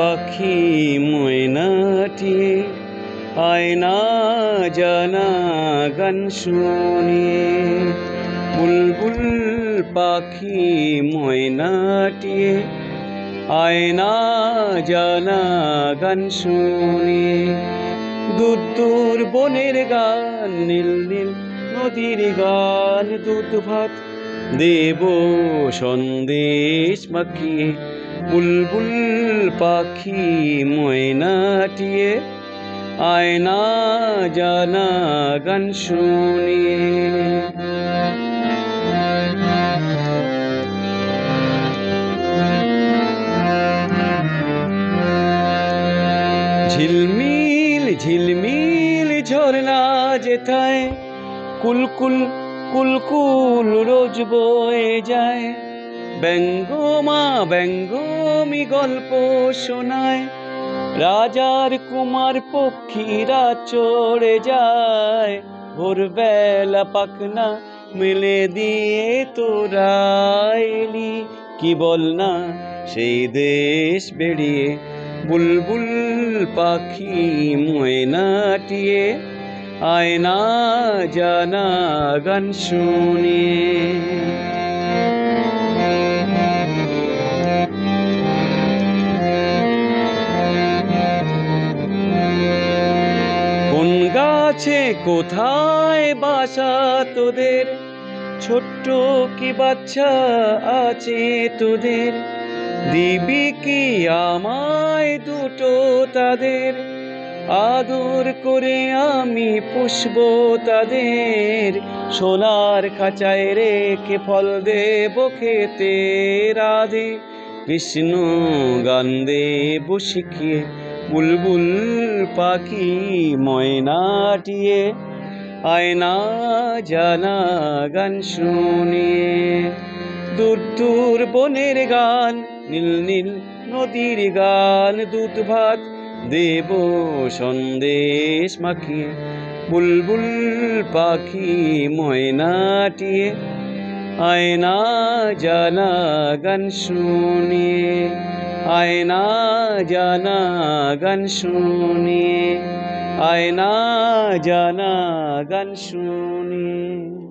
পাখি ময়নাটিয়ে আয়না জানা গান শুনিয়ে। বুলবুল পাখি ময়নাটিয়ে আয়না জানা গান শুনিয়ে। দূর দূর বনের গান, নীল নীল নদীর গান, দুধ ভাত দেব সন্দেশ মাখিয়ে। বুলবুল পাখি ময়নাটিয়ে আয়না জানা গান শুনিয়ে। ঝিলমিল ঝিলমিল ঝরনা যেথায় কুলকুল কুলকুল রোজ বয়ে যায়। ব্যঙ্গমা ব্যঙ্গমি গল্প শোনায়, রাজার কুমার পক্ষীরা চড়ে যায়। ভোরবেলা পাখনা মেলে দিয়ে তোরা এলি, কি বল না সেই দেশ বেরিয়ে। বুলবুল পাখি ময়নাটিয়ে আয়না জানা গান শুনিয়ে। কোন গাছে কোথায় বাসা তোদের, ছোট্ট কি বাচ্চা আছে তোদের? দিবি কি আমায় দুটো তাদের? আদর করে আমি পুষব তাদের, সোনার খাঁচায় রেখে ফল দেব খেতে। রাধে কৃষ্ণ গান দেব শিখিয়ে। বুলবুল পাখি ময়নাটিয়ে আয়না জানা গান শুনিয়ে। দূর দূর বনের গান, নীল নীল নদীর গান, দুধ ভাত দেব সন্দেশ মাখিয়ে। বুলবুল পাখি ময়নাটিয়ে আয়না জানা গান শুনিয়ে। আয়না জানা গান শুনিয়ে। আয়না জানা গান শুনিয়ে।